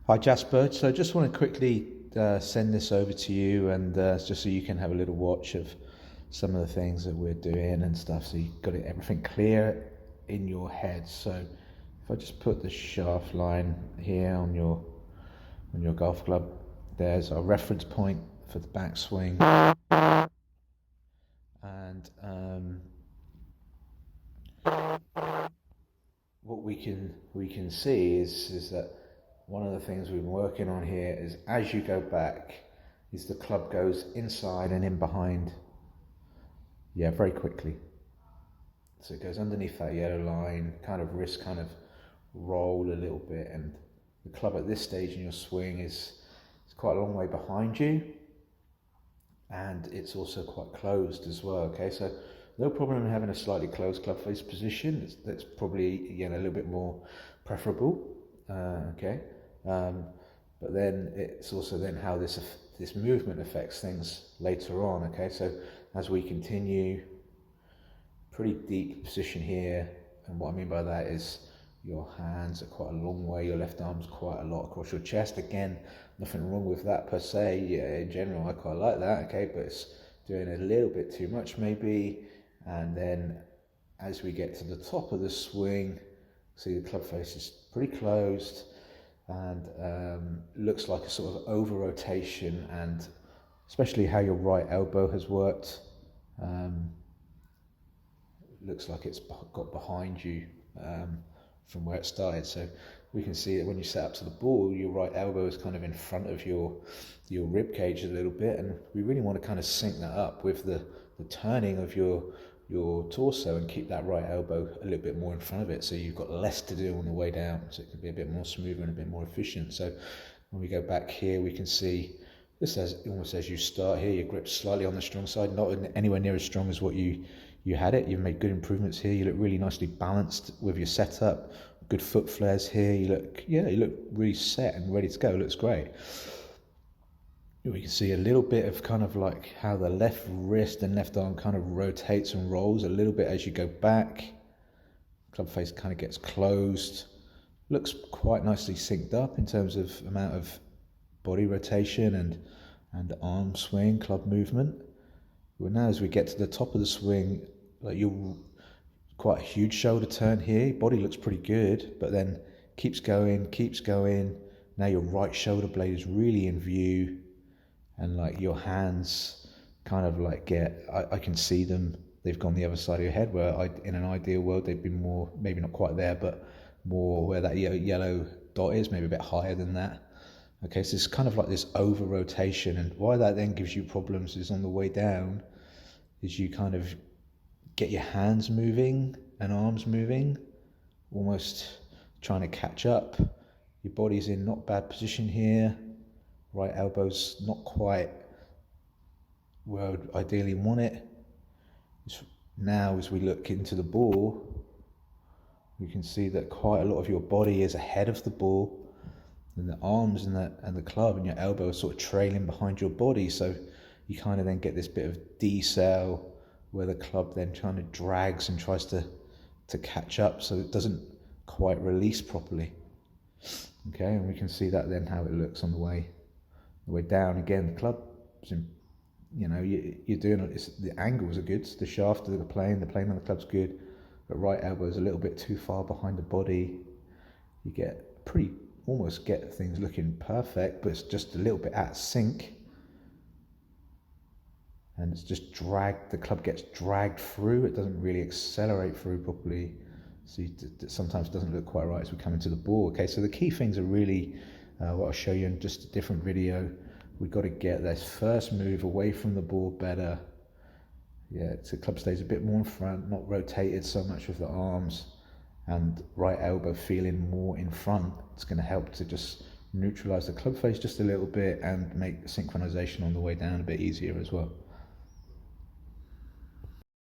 Hi Jasper, so just want to quickly send this over to you and just so you can have a little watch of some of the things that we're doing and stuff, so you've got everything clear in your head. So if I just put the shaft line here on your golf club, there's our reference point for the backswing, and what we can see is that one of the things we've been working on here is as you go back, is the club goes inside and in behind, yeah, very quickly. So it goes underneath that yellow line, kind of wrist kind of roll a little bit, and the club at this stage in your swing is quite a long way behind you, and it's also quite closed as well. Okay, so no problem in having a slightly closed club face position. That's probably, again, a little bit more preferable. Okay, but then it's also then how this movement affects things later on. Okay, so as we continue, pretty deep position here, and what I mean by that is your hands are quite a long way, your left arm's quite a lot across your chest. Again, nothing wrong with that per se. Yeah, in general, I quite like that. Okay, but it's doing a little bit too much maybe. And then as we get to the top of the swing, see the club face is pretty closed, and looks like a sort of over rotation, and especially how your right elbow has worked. Looks like it's got behind you from where it started. So we can see that when you set up to the ball, your right elbow is kind of in front of your rib cage a little bit, and we really want to kind of sync that up with the turning of your torso and keep that right elbow a little bit more in front of it, so you've got less to do on the way down, so it can be a bit more smoother and a bit more efficient. So when we go back here, we can see this almost as you start here, your grip's slightly on the strong side, not anywhere near as strong as what you had it. You've made good improvements here. You look really nicely balanced with your setup. Good foot flares here. You look really set and ready to go. Looks great. We can see a little bit of kind of like how the left wrist and left arm kind of rotates and rolls a little bit as you go back. Club face kind of gets closed. Looks quite nicely synced up in terms of amount of body rotation and arm swing, club movement. Well, now as we get to the top of the swing, like you're quite a huge shoulder turn here. Body looks pretty good, but then keeps going. Now your right shoulder blade is really in view, and like your hands kind of like I can see them. They've gone the other side of your head, where in an ideal world they'd be more, maybe not quite there, but more where that yellow dot is, maybe a bit higher than that. Okay, so it's kind of like this over rotation, and why that then gives you problems is on the way down, is you kind of get your hands moving and arms moving, almost trying to catch up. Your body's in not bad position here. Right elbow's not quite where I would ideally want it. Now as we look into the ball, we can see that quite a lot of your body is ahead of the ball, and the arms and the club and your elbow are sort of trailing behind your body. So you kind of then get this bit of decel where the club then kind of drags and tries to catch up, so it doesn't quite release properly. Okay, and we can see that then how it looks on the way down. Again, the club, you're doing it. The angles are good. The shaft of the plane on the club's good, but right elbow is a little bit too far behind the body. You almost get things looking perfect, but it's just a little bit out of sync. And it's just the club gets dragged through. It doesn't really accelerate through properly. So it sometimes doesn't look quite right as we come into the ball. Okay, so the key things are really, what I'll show you in just a different video. We've got to get this first move away from the ball better. Yeah, so the club stays a bit more in front, not rotated so much with the arms, and right elbow feeling more in front. It's going to help to just neutralize the club face just a little bit and make synchronization on the way down a bit easier as well.